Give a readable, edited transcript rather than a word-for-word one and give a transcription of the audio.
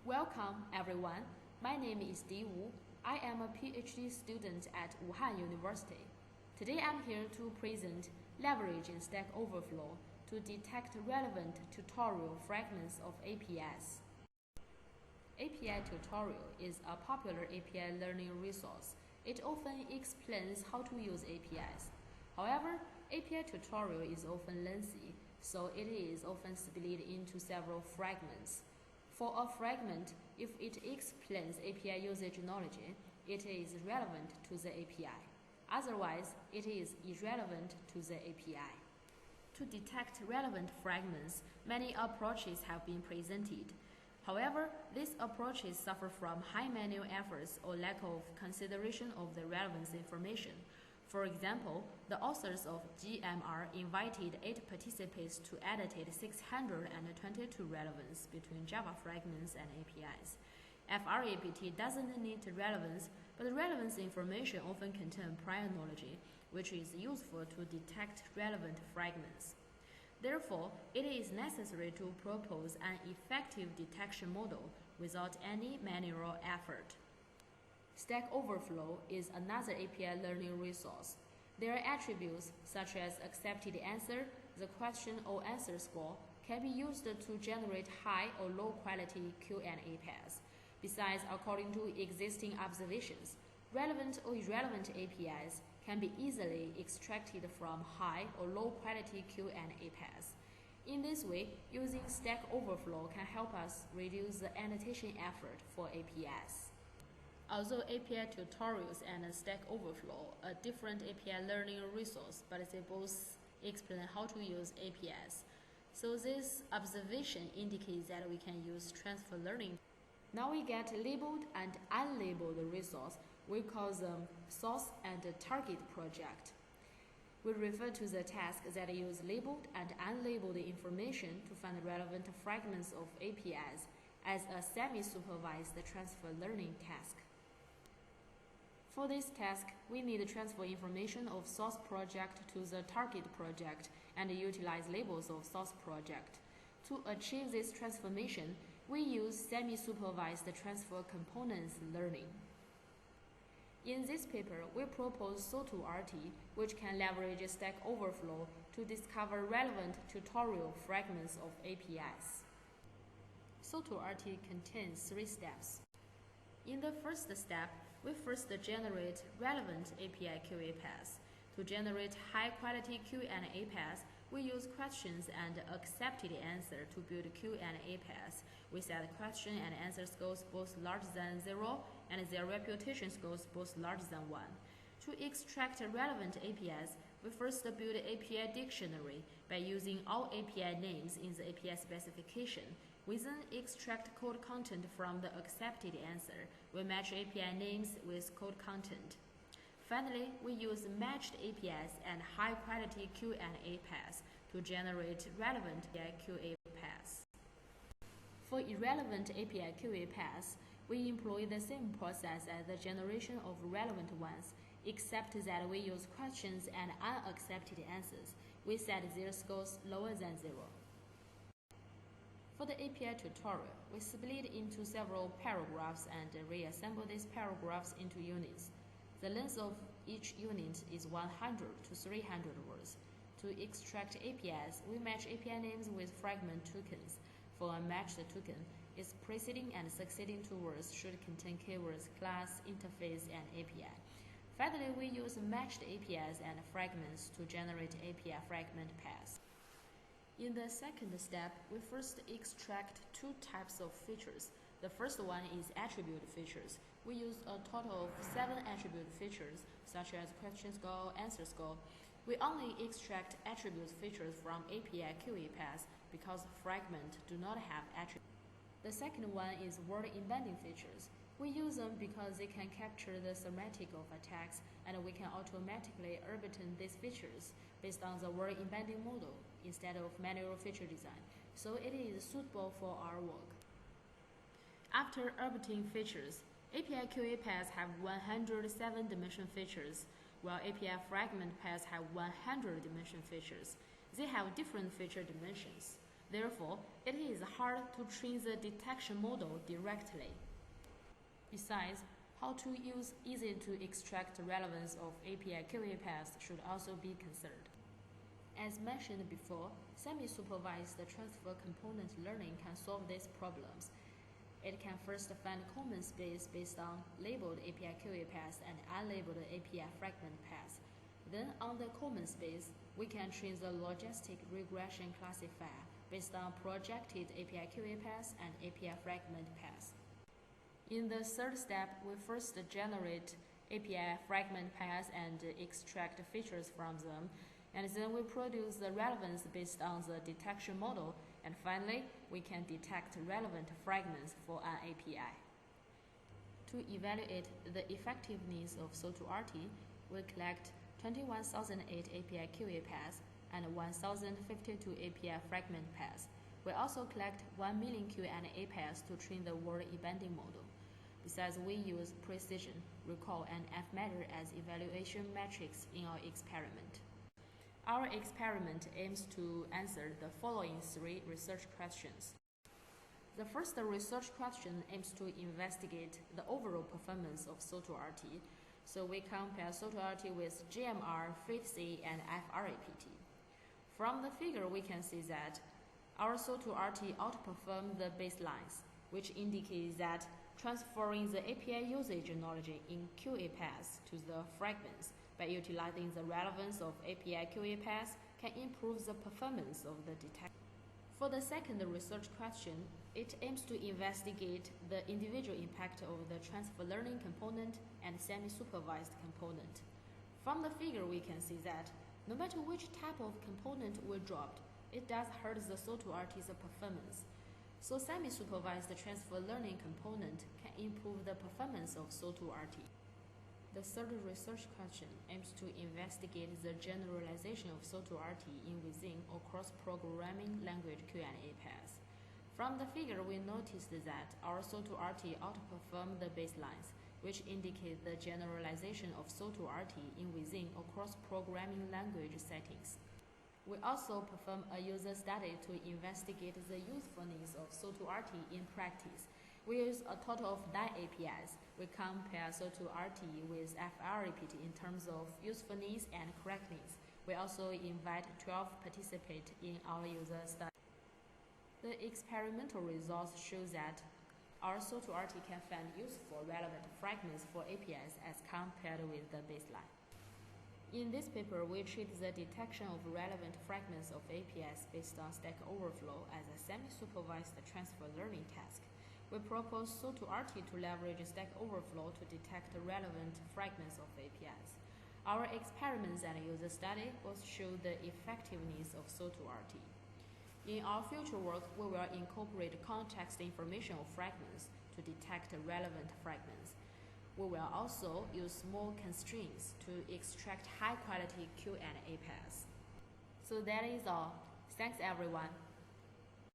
Welcome, everyone. My name is Di Wu. I am a PhD student at Wuhan University. Today I'm here to present leveraging Stack Overflow to detect relevant tutorial fragments of APIs. API tutorial is a popular API learning resource. It often explains how to use APIs. However, API tutorial is often lengthy, so it is often split into several fragments. For a fragment, if it explains API usage knowledge, it is relevant to the API. Otherwise, it is irrelevant to the API. To detect relevant fragments, many approaches have been presented. However, these approaches suffer from high manual efforts or lack of consideration of the relevance information. For example, the authors of GMR invited 8 participants to annotate 622 relevance between Java fragments and APIs. FRAPT doesn't need relevance, but relevance information often contains prior knowledge, which is useful to detect relevant fragments. Therefore, it is necessary to propose an effective detection model without any manual effort. Stack Overflow is another API learning resource. Their attributes, such as accepted answer, the question or answer score, can be used to generate high or low quality Q&A pairs. Besides, according to existing observations, relevant or irrelevant APIs can be easily extracted from high or low quality Q&A pairs. In this way, using Stack Overflow can help us reduce the annotation effort for APIs. Although API tutorials and Stack Overflow are different API learning resource, but they both explain how to use APIs. So this observation indicates that we can use transfer learning. Now we get labeled and unlabeled resource. We call them source and target project. We refer to the tasks that use labeled and unlabeled information to find relevant fragments of APIs as a semi-supervised transfer learning task. For this task, we need to transfer information of source project to the target project and utilize labels of source project. To achieve this transformation, we use semi-supervised transfer components learning. In this paper, we propose Zhou-RT, which can leverage Stack Overflow to discover relevant tutorial fragments of APIs. Zhou-RT contains 3 steps. In the first step, we first generate relevant API QA paths. To generate high-quality Q&A paths, we use questions and accepted answer to build Q&A paths. We set question and answer scores both larger than 0 and their reputation scores both larger than 1. To extract relevant APIs, we first build an API dictionary by using all API names in the API specification. We then extract code content from the accepted answer. We match API names with code content. Finally, we use matched APIs and high-quality Q&A paths to generate relevant API QA paths. For irrelevant API QA paths, we employ the same process as the generation of relevant ones, except that we use questions and unaccepted answers. We set their scores lower than 0. For the API tutorial, we split into several paragraphs and reassemble these paragraphs into units. The length of each unit is 100 to 300 words. To extract APIs, we match API names with fragment tokens. For a matched token, its preceding and succeeding 2 words should contain keywords class, interface, and API. Finally, we use matched APIs and fragments to generate API fragment paths. In the second step, we first extract 2 types of features. The first one is attribute features. We use a total of 7 attribute features, such as question score, answer score. We only extract attribute features from API QA paths because fragments do not have attributes. The second one is word embedding features. We use them because they can capture the semantic of a text, and we can automatically orbiting these features based on the word embedding model instead of manual feature design, so it is suitable for our work. After orbiting features, API QA paths have 107 dimension features, while API fragment paths have 100 dimension features. They have different feature dimensions. Therefore, it is hard to train the detection model directly. Besides, how to use easy-to-extract relevance of API QA paths should also be considered. As mentioned before, semi-supervised transfer component learning can solve these problems. It can first find common space based on labeled API QA paths and unlabeled API fragment paths. Then, on the common space, we can train the logistic regression classifier based on projected API QA paths and API fragment paths. In the third step, we first generate API fragment paths and extract features from them, and then we produce the relevance based on the detection model, and finally, we can detect relevant fragments for an API. To evaluate the effectiveness of SO2RT, we collect 21,008 API QA paths and 1,052 API fragment paths. We also collect 1 million Q&A paths to train the word embedding model. Besides, we use precision, recall, and F-measure as evaluation metrics in our experiment. Our experiment aims to answer the following 3 research questions. The first research question aims to investigate the overall performance of SO2RT. So we compare SO2RT with GMR, FIT-C, and FRAPT. From the figure, we can see that our SO2RT outperformed the baselines, which indicates that transferring the API usage knowledge in QA paths to the fragments by utilizing the relevance of API QA paths can improve the performance of the detection. For the second research question, it aims to investigate the individual impact of the transfer learning component and semi-supervised component. From the figure, we can see that no matter which type of component we dropped, it does hurt the SO2RT's performance. So semi-supervised transfer learning component can improve the performance of SO2RT. The third research question aims to investigate the generalization of SO2RT in within or cross-programming language Q&A paths. From the figure, we noticed that our SO2RT outperformed the baselines, which indicate the generalization of SO2RT in within or cross-programming language settings. We also perform a user study to investigate the usefulness of SO2RT in practice. We use a total of 9 APIs. We compare SO2RT with FRAPT in terms of usefulness and correctness. We also invite 12 participants in our user study. The experimental results show that our SO2RT can find useful relevant fragments for APIs as compared with the baseline. In this paper, we treat the detection of relevant fragments of APIs based on Stack Overflow as a semi-supervised transfer learning task. We propose SO2RT to leverage Stack Overflow to detect relevant fragments of APIs. Our experiments and user study both show the effectiveness of SO2RT. In our future work, we will incorporate context information of fragments to detect relevant fragments. We will also use small constraints to extract high-quality Q&A paths. So that is all. Thanks, everyone.